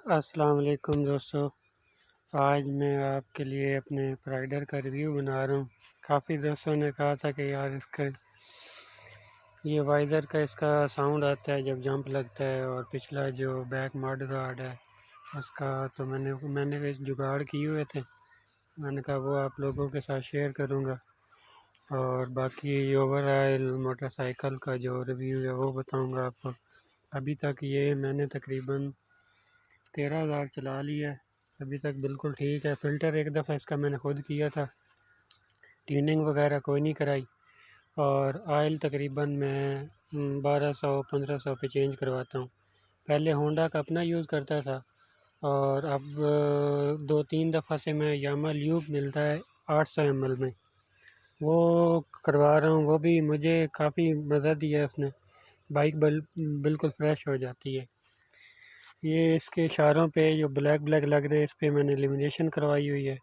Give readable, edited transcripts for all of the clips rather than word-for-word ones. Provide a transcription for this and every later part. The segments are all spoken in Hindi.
अस्सलाम वालेकुम दोस्तों। आज मैं आपके लिए अपने राइडर का रिव्यू बना रहा हूँ। काफ़ी दोस्तों ने कहा था कि यार इसका ये वाइज़र का इसका साउंड आता है जब जंप लगता है, और पिछला जो बैक मड गार्ड है उसका, तो मैंने जुगाड़ किए हुए थे। मैंने कहा वो आप लोगों के साथ शेयर करूँगा, और बाकी ओवरऑल मोटरसाइकिल का जो रिव्यू है वो बताऊँगा आपको। अभी तक ये मैंने तकरीबन 13,000 चला लिया है। अभी तक बिल्कुल ठीक है। फ़िल्टर एक दफ़ा इसका मैंने ख़ुद किया था, ट्यूनिंग वगैरह कोई नहीं कराई, और ऑयल तकरीबन मैं 1200-1500 पे चेंज करवाता हूँ। पहले होंडा का अपना यूज़ करता था, और अब 2-3 दफ़ा से मैं यामा ल्यूब मिलता है 800 ml में, वो करवा रहा हूँ। वो भी मुझे काफ़ी मज़ा दिया उसने। बाइक बिल्कुल फ्रेश हो जाती है। ये इसके इशारों पे जो ब्लैक ब्लैक लग रहे हैं, इस पे मैंने लेमिनेशन करवाई हुई है,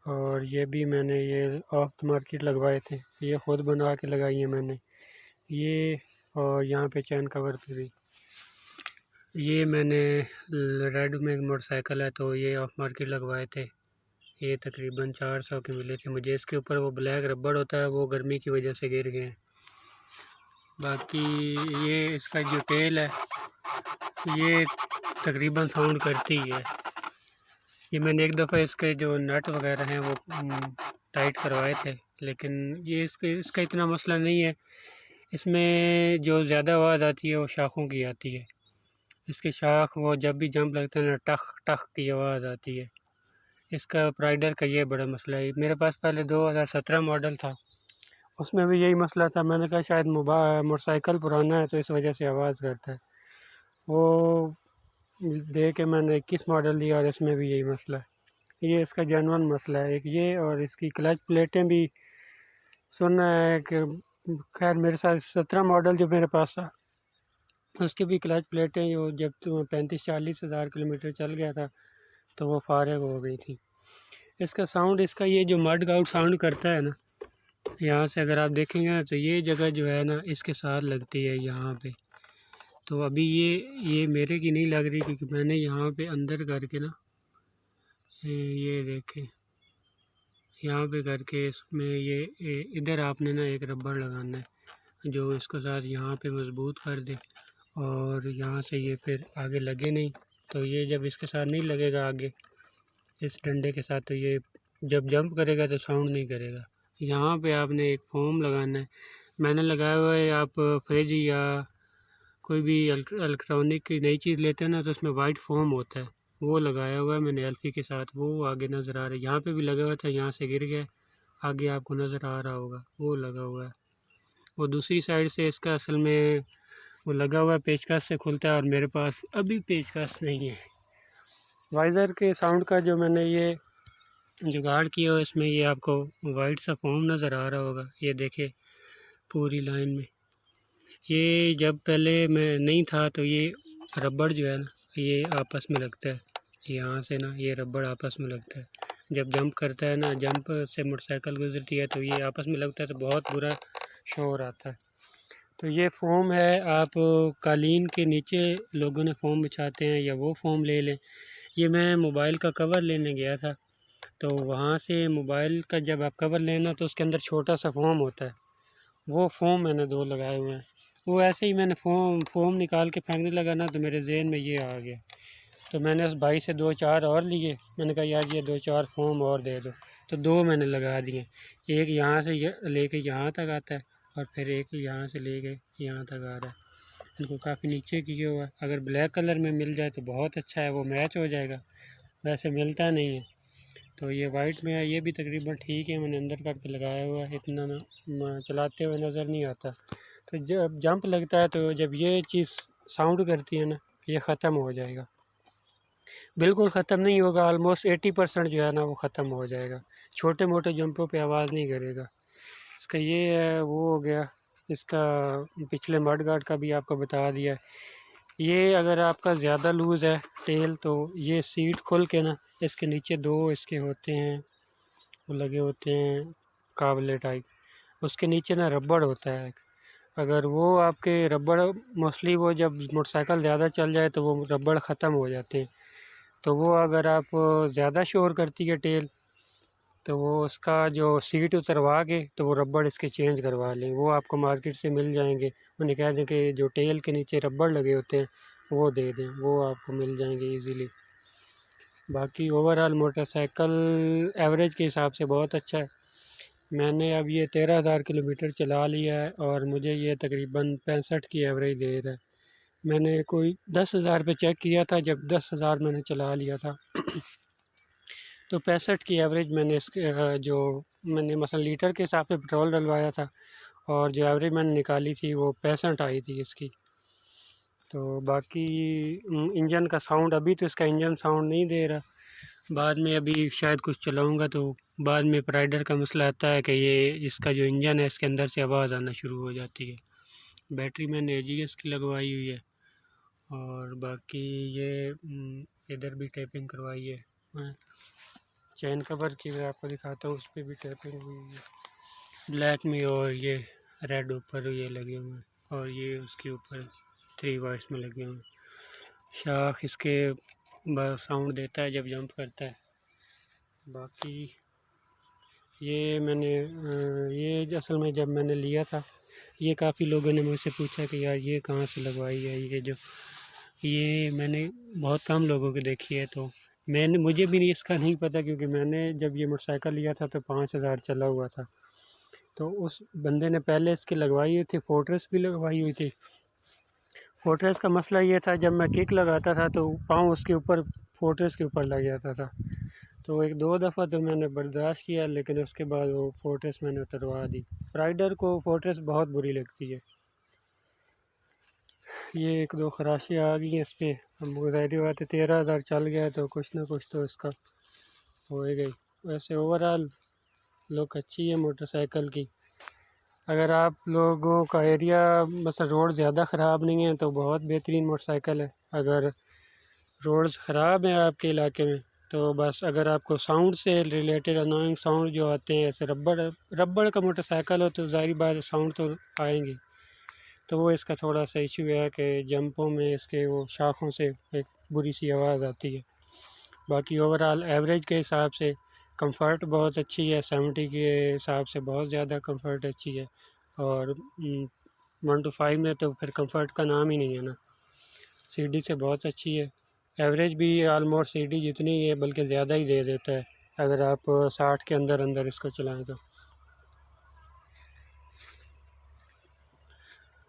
और ये भी मैंने ये ऑफ द मार्केट लगवाए थे। ये ख़ुद बना के लगाई है मैंने ये, और यहाँ पे चैन कवर पे भी ये मैंने रेड में एक मोटरसाइकिल है, तो ये ऑफ मार्केट लगवाए थे। ये तकरीबन 400 के मिले थे मुझे। इसके ऊपर वो ब्लैक रबड़ होता है, वो गर्मी की वजह से गिर गए हैं। बाकी ये इसका जो टेल है ये तकरीबन साउंड करती ही है। ये मैंने एक दफ़ा इसके जो नट वगैरह हैं वो टाइट करवाए थे, लेकिन ये इसका इतना मसला नहीं है। इसमें जो ज़्यादा आवाज़ आती है वो शाखों की आती है। इसके शाख वो जब भी जंप लगता है ना, टख टख की आवाज़ आती है। इसका राइडर का ये बड़ा मसला है। मेरे पास पहले 2017 मॉडल था, उसमें भी यही मसला था। मैंने कहा शायद मोटरसाइकिल पुराना है तो इस वजह से आवाज़ करता है। वो दे के मैंने 21 मॉडल लिया, और इसमें भी यही मसला है। ये इसका जेन्युइन मसला है एक ये, और इसकी क्लच प्लेटें भी सुनना है कि, खैर मेरे साथ 17 मॉडल जो मेरे पास था उसकी भी क्लच प्लेटें जो जब तो 35-40 हज़ार किलोमीटर चल गया था तो वो फारग हो गई थी। इसका साउंड, इसका ये जो मड गाउड साउंड करता है ना, यहाँ से अगर आप देखेंगे ना तो ये जगह जो है ना इसके साथ लगती है यहाँ पे। तो अभी ये मेरे की नहीं लग रही, क्योंकि मैंने यहाँ पे अंदर करके ना, ये देखें यहाँ पे करके इसमें ये इधर आपने ना एक रबड़ लगाना है जो इसको साथ यहाँ पे मज़बूत कर दे, और यहाँ से ये फिर आगे लगे नहीं। तो ये जब इसके साथ नहीं लगेगा आगे इस डंडे के साथ, तो ये जब जंप करेगा तो साउंड नहीं करेगा। यहाँ पे आपने एक फोम लगाना है। मैंने लगाया हुआ है। आप फ्रिज या कोई भी इलेक्ट्रॉनिक की नई चीज़ लेते हैं ना, तो उसमें वाइट फोम होता है, वो लगाया हुआ है मैंने एल्फ़ी के साथ। वो आगे नज़र आ रहा है, यहाँ पे भी लगा हुआ था, यहाँ से गिर गया, आगे आपको नज़र आ रहा होगा वो लगा हुआ है। वो दूसरी साइड से इसका असल में वो लगा हुआ है, पेचकस से खुलता है, और मेरे पास अभी पेचकस नहीं है। वाइज़र के साउंड का जो मैंने ये जुगाड़ किया हो, इसमें ये आपको वाइट सा फोम नज़र आ रहा होगा, ये देखिए पूरी लाइन में। ये जब पहले मैं नहीं था तो ये रबड़ जो है ना ये आपस में लगता है, यहाँ से ना ये रबड़ आपस में लगता है। जब जंप करता है ना, जंप से मोटरसाइकिल गुजरती है तो ये आपस में लगता है, तो बहुत बुरा शोर आता है। तो ये फ़ोम है, आप कालीन के नीचे लोगों ने फ़ोम बिछाते हैं, या वो फ़ोम ले लें। ये मैं मोबाइल का कवर लेने गया था, तो वहाँ से मोबाइल का जब आप कवर लेना तो उसके अंदर छोटा सा फ़ोम होता है, वो फ़ोम मैंने 2 लगाए हुए हैं। वो ऐसे ही मैंने फ़ोम निकाल के फेंकने लगा ना, तो मेरे ज़हन में ये आ गया, तो मैंने उस भाई से 2-4 और लिए। मैंने कहा यार ये 2-4 फ़ोम और दे दो, तो 2 मैंने लगा दिए। एक यहाँ से लेके यहाँ तक आता है, और फिर एक यहाँ से लेके यहाँ तक आ रहा है। इनको काफ़ी नीचे किया हुआ है। अगर ब्लैक कलर में मिल जाए तो बहुत अच्छा है, वो मैच हो जाएगा, वैसे मिलता नहीं है। तो ये वाइट में है, ये भी तकरीबन ठीक है, मैंने अंदर करके लगाया हुआ है, इतना ना चलाते हुए नज़र नहीं आता। तो जब जंप लगता है तो जब ये चीज़ साउंड करती है ना, ये ख़त्म हो जाएगा। बिल्कुल ख़त्म नहीं होगा, ऑलमोस्ट 80% जो है ना वो ख़त्म हो जाएगा। छोटे मोटे जंपों पे आवाज़ नहीं करेगा। इसका ये है, वो हो गया। इसका पिछले मड गार्ड का भी आपको बता दिया। ये अगर आपका ज़्यादा लूज़ है टेल, तो ये सीट खोल के ना इसके नीचे 2 इसके होते हैं, वो लगे होते हैं काबले टाइप, उसके नीचे ना रबड़ होता है। अगर वो आपके रबड़ मोस्टली वो जब मोटरसाइकिल ज़्यादा चल जाए तो वो रबड़ ख़त्म हो जाते हैं, तो वो अगर आप ज़्यादा शोर करती है टेल, तो वो उसका जो सीट उतरवा के तो वो रबड़ इसके चेंज करवा लें। वो आपको मार्केट से मिल जाएंगे। उन्हें कह दें कि जो टेल के नीचे रबड़ लगे होते हैं वो दे दें, वो आपको मिल जाएंगे इजीली। बाकी ओवरऑल मोटरसाइकिल एवरेज के हिसाब से बहुत अच्छा है। मैंने अब ये 13,000 किलोमीटर चला लिया है और मुझे ये तकरीबन 65 की एवरेज दे रहा है। मैंने कोई 10,000 पे चेक किया था, जब 10,000 मैंने चला लिया था तो 65 की एवरेज मैंने इसके जो मैंने मसलन लीटर के हिसाब से पेट्रोल डलवाया था और जो एवरेज मैंने निकाली थी वो 65 आई थी इसकी। तो बाकी इंजन का साउंड, अभी तो इसका इंजन साउंड नहीं दे रहा, बाद में अभी शायद कुछ चलाऊंगा तो बाद में प्राइडर का मसला आता है कि ये इसका जो इंजन है इसके अंदर से आवाज़ आना शुरू हो जाती है। बैटरी मैंने AGS की लगवाई हुई है और बाकी ये इधर भी टैपिंग करवाई है। मैं चैन कवर की मैं आपको दिखाता हूँ, उस पर भी टैपिंग हुई है ब्लैक में, और ये रेड ऊपर ये लगे हुए हैं और ये उसके ऊपर 3 वाइट्स में लगे हुए हैं। शाख इसके साउंड देता है जब जंप करता है। बाकी ये मैंने ये असल में जब मैंने लिया था, ये काफ़ी लोगों ने मुझसे पूछा कि यार ये कहाँ से लगवाई है, ये मैंने बहुत कम लोगों की देखी है। तो मुझे भी इसका नहीं पता, क्योंकि मैंने जब ये मोटरसाइकिल लिया था तो 5,000 चला हुआ था। तो उस बंदे ने पहले इसकी लगवाई हुई थी, फोर्ट्रेस भी लगवाई हुई थी। फोर्ट्रेस का मसला ये था, जब मैं किक लगाता था तो पाँव उसके ऊपर फोर्ट्रेस के ऊपर लग जाता था। तो 1-2 दफ़ा तो मैंने बर्दाश्त किया, लेकिन उसके बाद वो फोर्ट्रेस मैंने उतरवा दी। राइडर को फोर्ट्रेस बहुत बुरी लगती है। ये 1-2 खराशियाँ आ गई हैं इस पर। अब ज़ाहिर बात है 13,000 चल गया तो कुछ ना कुछ तो इसका हो ही गई। वैसे ओवरऑल लुक अच्छी है मोटरसाइकिल की। अगर आप लोगों का एरिया मतलब रोड ज़्यादा ख़राब नहीं है तो बहुत बेहतरीन मोटरसाइकिल है। अगर रोड्स ख़राब हैं आपके इलाके में तो बस, अगर आपको साउंड से रिलेटेड अनोइंग साउंड जो आते हैं, ऐसे रबड़ का मोटरसाइकिल हो तो ज़ाहिर बात है साउंड तो आएंगे। तो वो इसका थोड़ा सा इशू है कि जंपों में इसके वो शाखों से एक बुरी सी आवाज़ आती है। बाकी ओवरऑल एवरेज के हिसाब से कंफर्ट बहुत अच्छी है, 70 के हिसाब से बहुत ज़्यादा कंफर्ट अच्छी है। और 1 to 5 में तो फिर कंफर्ट का नाम ही नहीं है ना। CD से बहुत अच्छी है। एवरेज भी ऑलमोस्ट CD जितनी ही है, बल्कि ज़्यादा ही दे देता है अगर आप 60 के अंदर अंदर इसको चलाएं तो।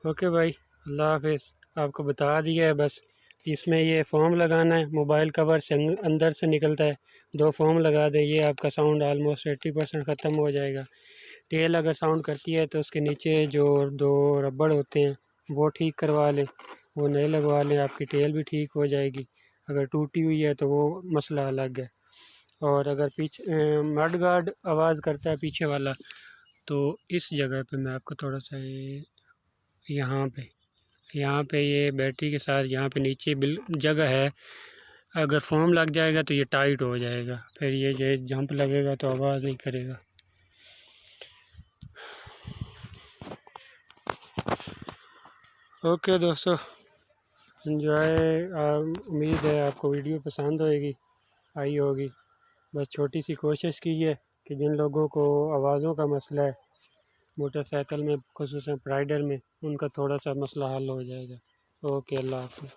ओके भाई, अल्लाह हाफिज़। आपको बता दिया है बस। इसमें ये फ़ोम लगाना है, मोबाइल कवर से अंदर से निकलता है, 2 फ़ोम लगा दें, ये आपका साउंड ऑलमोस्ट 80% ख़त्म हो जाएगा। टेल अगर साउंड करती है तो उसके नीचे जो 2 रबड़ होते हैं वो ठीक करवा लें, वो नए लगवा लें, आपकी टेल भी ठीक हो जाएगी। अगर टूटी हुई है तो वो मसला अलग है। और अगर पीछे मड गार्ड आवाज़ करता है पीछे वाला, तो इस जगह पे मैं आपको थोड़ा सा यहाँ पे यहाँ पे ये बैटरी के साथ यहाँ पे नीचे बिल जगह है, अगर फोम लग जाएगा तो ये टाइट हो जाएगा, फिर ये जंप लगेगा तो आवाज़ नहीं करेगा। ओके दोस्तों, एंजॉय। उम्मीद है आपको वीडियो पसंद आई होगी। बस छोटी सी कोशिश की है कि जिन लोगों को आवाज़ों का मसला है मोटरसाइकिल में, खुसूसन राइडर में, उनका थोड़ा सा मसला हल हो जाएगा। ओके, अल्लाह हाफ़िज़।